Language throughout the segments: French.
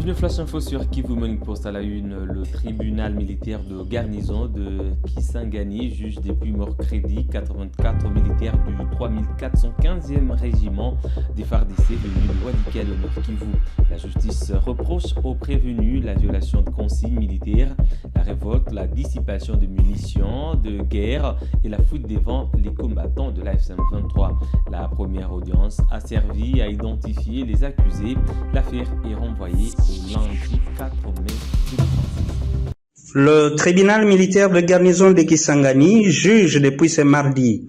Bienvenue Flash Info sur Kivu Morning Post. À la une, le tribunal militaire de garnison de Kisangani juge depuis mercredi 84 militaires du 3415e régiment des FARDC venus de Walikale au Nord Kivu. La justice reproche aux prévenus la violation de consignes militaires, la révolte, la dissipation de munitions de guerre et la fuite devant les combattants de la FCM23. La première audience a servi à identifier les accusés. L'affaire est renvoyée au lundi 4 mai. Le tribunal militaire de garnison de Kisangani juge depuis ce mardi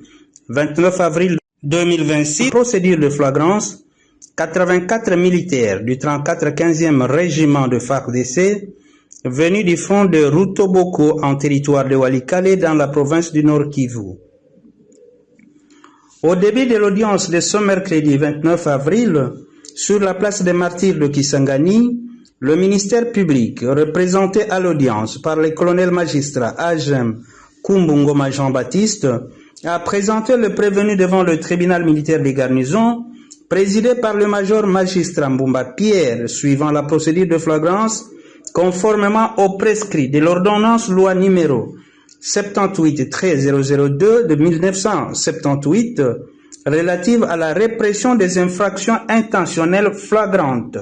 29 avril 2026 procédure de flagrance 84 militaires du 3415e régiment de FARDC venus du front de Rutoboko en territoire de Walikale dans la province du Nord Kivu. Au début de l'audience de ce mercredi 29 avril, sur la place des martyrs de Kisangani, le ministère public, représenté à l'audience par le colonel magistrat Agem Kumbungoma Jean-Baptiste, a présenté le prévenu devant le tribunal militaire des garnisons, présidé par le major magistrat Mbumba Pierre, suivant la procédure de flagrance, conformément au prescrit de l'ordonnance loi numéro 78-13002 de 1978, relative à la répression des infractions intentionnelles flagrantes.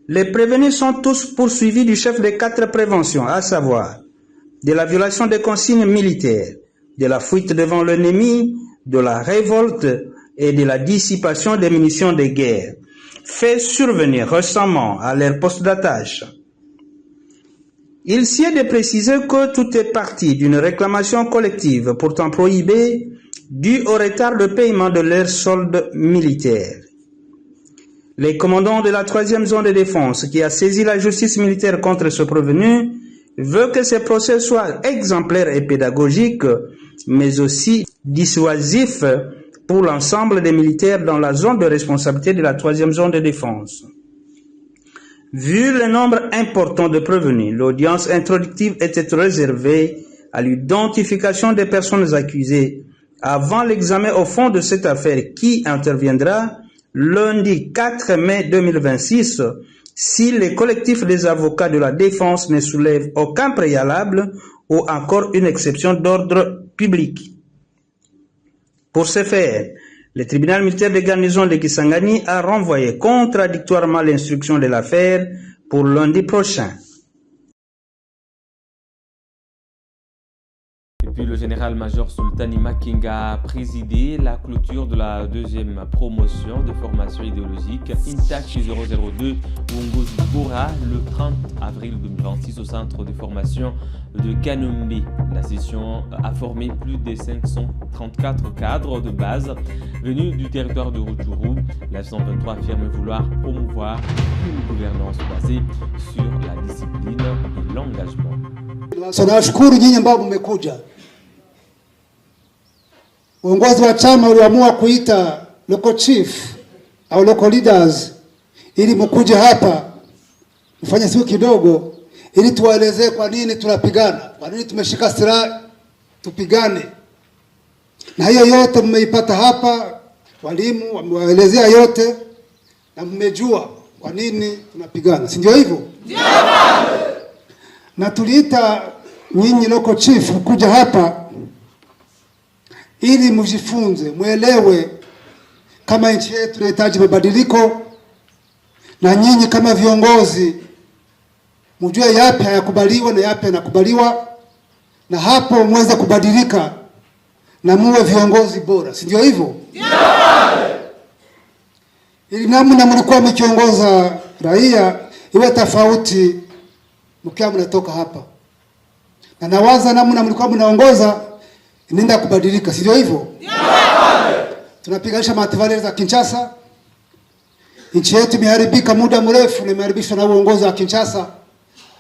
Les prévenus sont tous poursuivis du chef des 4 préventions, à savoir de la violation des consignes militaires, de la fuite devant l'ennemi, de la révolte et de la dissipation des munitions de guerre, fait survenir récemment à leur poste d'attache. Il s'y est de préciser que tout est parti d'une réclamation collective pourtant prohibée due au retard de paiement de leurs soldes militaires. Les commandants de la 3e zone de défense qui a saisi la justice militaire contre ce prévenu veut que ce procès soit exemplaire et pédagogique, mais aussi dissuasif pour l'ensemble des militaires dans la zone de responsabilité de la 3e zone de défense. Vu le nombre important de prévenus, l'audience introductive était réservée à l'identification des personnes accusées avant l'examen au fond de cette affaire qui interviendra lundi 4 mai 2026 si le collectif des avocats de la défense ne soulève aucun préalable ou encore une exception d'ordre public. Pour ce faire, le tribunal militaire de garnison de Kisangani a renvoyé contradictoirement l'instruction de l'affaire pour lundi prochain. Et puis le général-major Sultani Makenga a présidé la clôture de la 2e promotion de formation idéologique INTAC 002 Wongozibora le 30 avril 2026 au centre de formation de Kanumbi. La session a formé plus de 534 cadres de base venus du territoire de Rutshuru. La 123 affirme vouloir promouvoir une gouvernance basée sur la discipline et l'engagement. Tunashukuru nyinyi ambao mmekuja. Uongozi wa chama uliamua kuita local chief au local leaders ili mkuje hapa mfanye siku kidogo ili tuwaelezee kwa nini tunapigana, kwa nini tumeshika silaha tupigane. Na hiyo yote mmeipata hapa, walimu wamewaelezea yote na mmejua kwa nini tunapigana. Si ndio hivyo? Ndio. Na tuliita nyinyi local chief kuja hapa ili mjifunze, muelewe kama nchi yetu inahitaji mabadiliko, na nyinyi kama viongozi mjue yapi hayakubaliwa na yapi yanakubaliwa, na hapo muweze kubadilika na muwe viongozi bora. Si ndio hivyo? Ndio. Ili namna mlikuwa mkiongoza raia iwe tofauti mkiwa mnatoka hapa. Na nawaza namna mlikuwa mnaongoza inaenda kubadilika. Si ndio hivyo? Ndio. Tunapiganisha matatizo za Kinshasa. Nchi yetu imeharibika muda mrefu na imeharibishwa na uongozi wa Kinshasa.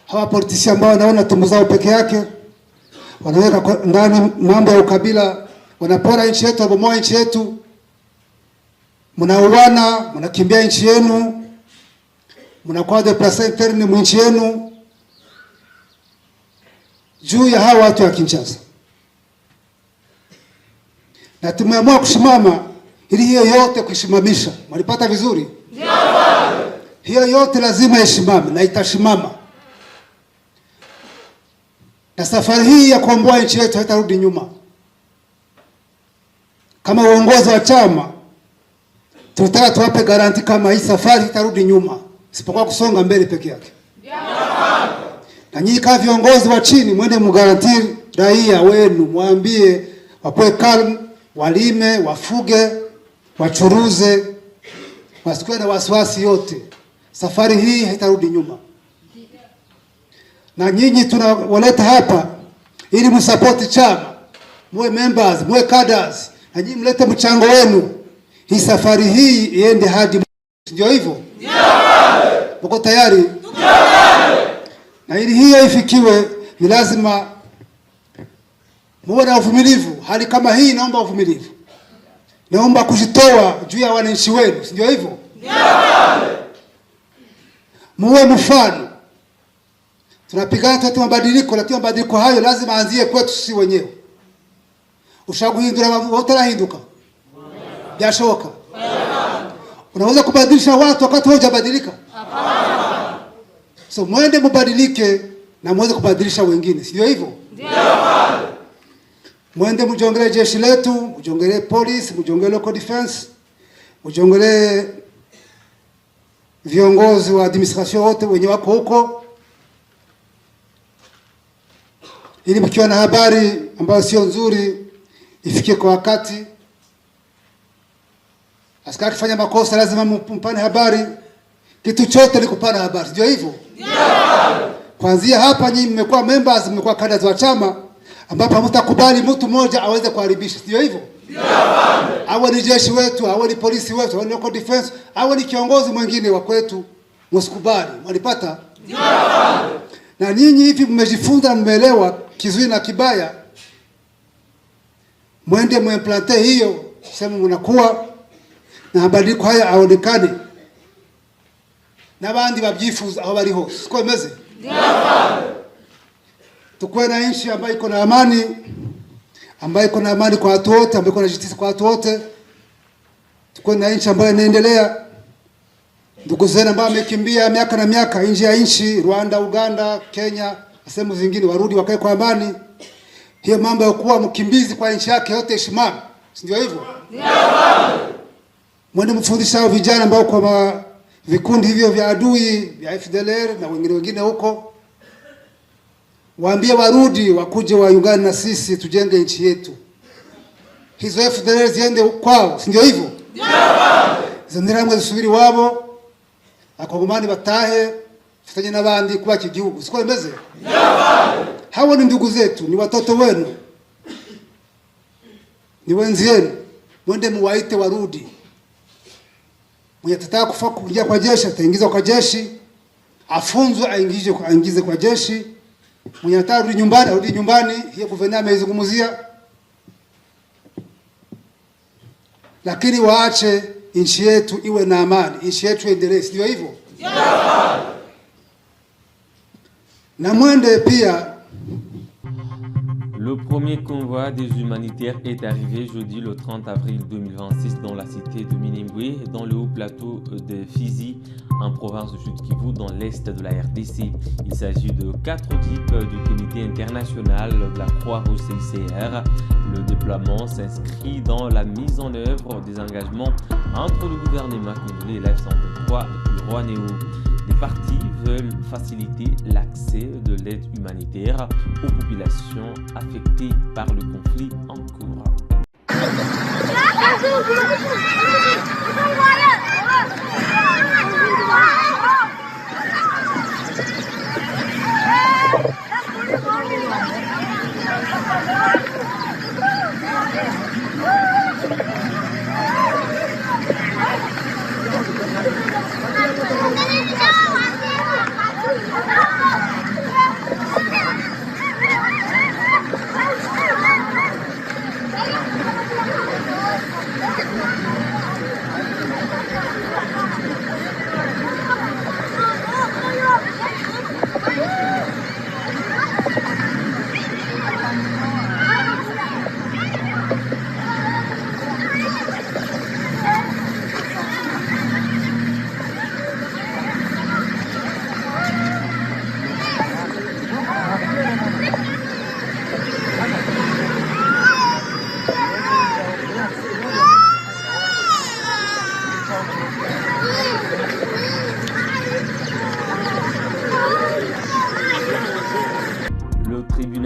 Hawa politisi ambao wanaona tumbo zao peke yake, wanaweka ndani mambo ya ukabila, wanapora nchi yetu, wabomoa nchi yetu. Mnauana, mnakimbia nchi yenu, mnakuwa de place interne mu nchi yenu juu ya hawa watu wa Kinshasa. Na tumeamua kusimama ili hiyo yote kusimamisha. Mlipata vizuri? Ndio. Hiyo yote lazima isimame na itasimama, na safari hii ya kuomboa nchi yetu haitarudi nyuma. Kama uongozi wa chama tunataka tuwape garanti kama hii safari itarudi nyuma, isipokuwa kusonga mbele peke yake. Na nyinyi kama viongozi wa chini, mwende mgaranti raia wenu, mwambie wapoe calm, walime, wafuge, wachuruze, wasikuwe na wasiwasi yote. Safari hii haitarudi nyuma. Na nyinyi tunawaleta hapa ili msupport chama, muwe members, muwe cadres, na nyinyi mlete mchango wenu. Hii safari hii iende hadi, ndio hivyo? Ndio. Mko tayari? Ndio. Na ili hiyo ifikiwe ni lazima muwe na uvumilivu. Hali kama hii naomba uvumilivu. Naomba kujitoa juu ya wananchi wenu, ndio hivyo? Ndio. Muwe mfano. Tunapigana tuwete mabadiliko, lakini mabadiliko hayo lazima aanzie kwetu sisi wenyewe. Ushaguhindura utarahinduka. Byashoboka. Unaweza kubadilisha watu wakati hujabadilika? Hapana. So mwende mubadilike na muweze kubadilisha wengine, sio hivyo? Ndio. Mwende mjongelee jeshi letu, mjongelee police, mjongelee local defense, mjongelee viongozi wa administration wote wenye wako huko, ili mkiwa na habari ambayo sio nzuri ifikie kwa wakati. Askari kufanya makosa lazima mpane habari. Kitu chote ni kupana habari, ndio hivyo? Ndio. Kuanzia hapa nyinyi mmekuwa members, mmekuwa cadres wa chama, ambapo hamtakubali mtu mmoja aweze kuharibisha, ndio hivyo? Ndio. Awe ni jeshi wetu, awe ni polisi wetu, awe ni local defense, awe ni kiongozi mwingine wa kwetu, msikubali. Mlipata? Ndio. Na nyinyi hivi mmejifunza, mmeelewa kizuri na kibaya, mwende muimplante hiyo, sema mnakuwa na mabadiliko haya aonekane, na bandi babyifuza aho bari hose. Siko imeze? Ndio. Tukue na nchi ambayo iko na amani, ambayo iko na amani kwa watu wote, ambayo iko na justice kwa watu wote. Tukue na nchi ambayo inaendelea. Ndugu zenu ambao wamekimbia miaka na miaka nje ya nchi, Rwanda, Uganda, Kenya, sehemu zingine, warudi wakae kwa amani. Hiyo mambo ya kuwa mkimbizi kwa nchi yake yote ishimame, ndio hivyo? Ndio. Mwende mfundisha vijana ambao kwa vikundi hivyo vya adui vya FDLR na wengine huko, waambie warudi, wakuje waungane na sisi tujenge nchi yetu. Hizo FDLR ziende kwao, ndio hivyo? Ndio. Zindiramwe zisubiri wabo, akongomani batahe, tutanye nabandi kubaka igihugu. Siko imeze? Ndio. Hao ni ndugu zetu, ni watoto wenu, ni wenzi wenu. Mwende muwaite warudi. Mwenye atataka kufa kuingia kwa jeshi ataingizwa kwa jeshi, afunzwe aingize kwa jeshi. Mwenye atataka kurudi nyumbani arudi nyumbani. Hiyo guverneur ameizungumzia, lakini waache nchi yetu iwe na amani, nchi yetu iendelee, sio hivyo? Ndio. Na mwende pia. Le premier convoi des humanitaires est arrivé jeudi le 30 avril 2026 dans la cité de Minembwe, dans le haut plateau de Fizi, en province de Sud-Kivu, dans l'est de la RDC. Il s'agit de 4 jeeps du comité international de la Croix-Rouge CICR. Le déploiement s'inscrit dans la mise en œuvre des engagements entre le gouvernement congolais et la F-123 du Rwanda. Les partis veulent faciliter l'accès de l'aide humanitaire aux populations affectées par le conflit en cours.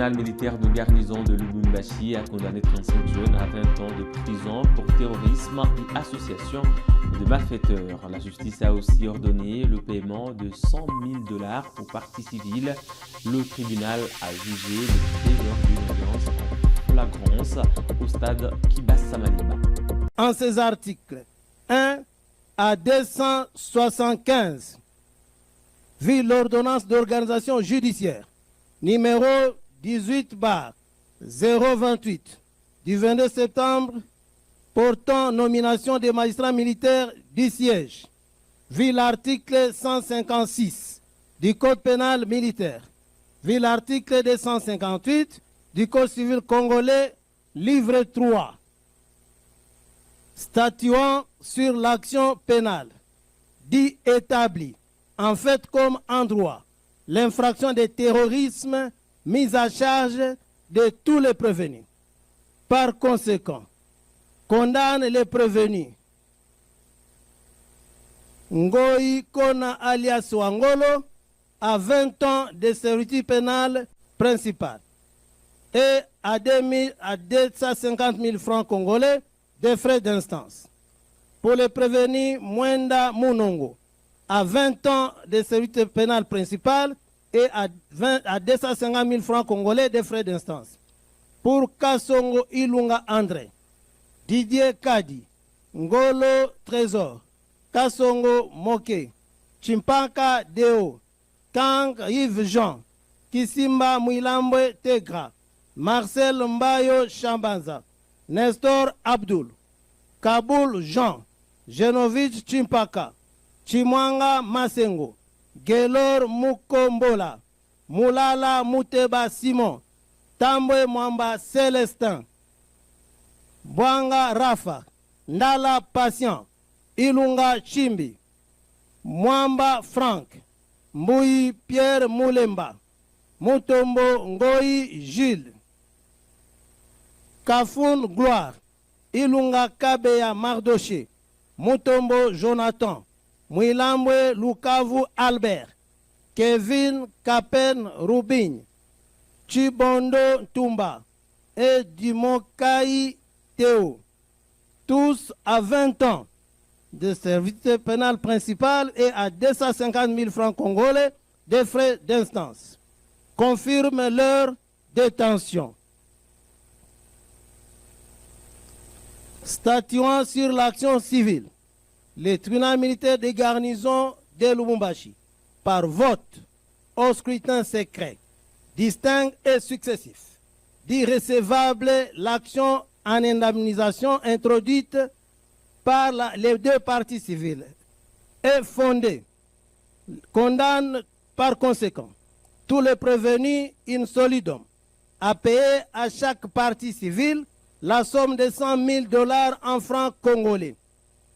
tribunal militaire de garnison de Lubumbashi a condamné 35 jeunes à 20 ans de prison pour terrorisme et association de malfaiteurs. La justice a aussi ordonné le paiement de $100 000 aux parties civiles. Le tribunal a jugé le fait lors d'une audience en flagrance au stade Kibasa Maliba. En ces articles 1 à 275, vu l'ordonnance d'organisation judiciaire numéro 18/028 du 22 septembre portant nomination des magistrats militaires du siège, vu l'article 156 du Code pénal militaire, vu l'article 258 du Code civil congolais, livre 3, statuant sur l'action pénale, dit établi, en fait comme en droit, l'infraction de terrorisme mise à charge de tous les prévenus. Par conséquent, condamne les prévenus Ngoi Kona alias Wangolo à 20 ans de servitude pénale principale et à 250 000 francs congolais de frais d'instance. Pour les prévenus Mwenda Munongo, à 20 ans de servitude pénale principale et à 250 000 francs congolais de frais d'instance. Pour Kasongo Ilunga André, Didier Kadi, Ngolo Trésor, Kasongo Moke, Chimpanka Deo, Kang Yves Jean, Kisimba Mouilambwe Tegra, Marcel Mbayo Chambanza, Nestor Abdul, Kaboul Jean, Genovich Chimpaka, Chimwanga Masengo, Gelor Mukombola, Moulala Muteba Simon, Tambwe Mwamba Célestin, Bwanga Rafa, Ndala Patient, Ilunga Chimbi, Mwamba Frank, Mbui Pierre Moulemba, Mutombo Ngoi Gilles, Kafoun Gloire, Ilunga Kabeya Mardoché, Mutombo Jonathan, Mouilambwe Lukavu Albert, Kevin Kapen Rubin, Chibondo Tumba et Dimokai Théo, tous à 20 ans de servitude pénale principale et à 250 000 francs congolais de frais d'instance. Confirme leur détention. Statuant sur l'action civile, le tribunal militaire des garnisons de Lubumbashi, par vote au scrutin secret, distinct et successif, dit recevable l'action en indemnisation introduite par les deux parties civiles est fondée, condamne par conséquent tous les prévenus in solidum à payer à chaque partie civile la somme de $100 000 en francs congolais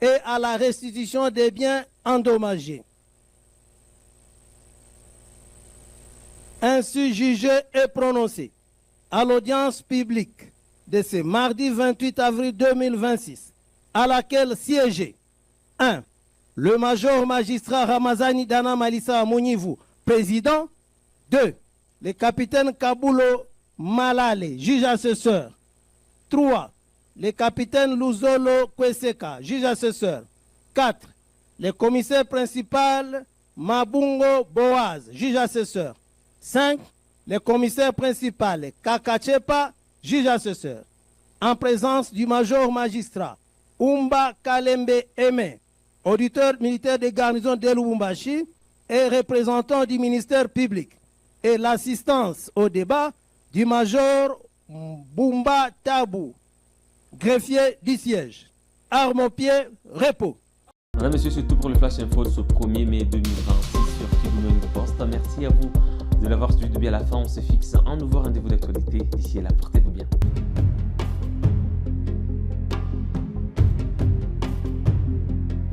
et à la restitution des biens endommagés. Ainsi jugé et prononcé à l'audience publique de ce mardi 28 avril 2026, à laquelle siégeait 1. Le major magistrat Ramazani Dana Malissa Mounivu, président. 2. Le capitaine Kabulo Malale, juge assesseur. 3. Le capitaine Luzolo Kweseka, juge assesseur. 4. Le commissaire principal Mabungo Boaz, juge assesseur. 5. Le commissaire principal Kakachepa, juge assesseur. En présence du major magistrat Umba Kalembe Eme, auditeur militaire des garnisons de Lubumbashi et représentant du ministère public, et l'assistance au débat du major Bumba Tabou, greffier du siège. Arme au pied, repos. Voilà, messieurs, c'est tout pour le Flash Info de ce 1er mai 2026 sur Kivu Morning Post. Merci à vous de l'avoir suivi de bien à la fin. On se fixe un nouveau rendez-vous d'actualité. D'ici là, portez-vous bien.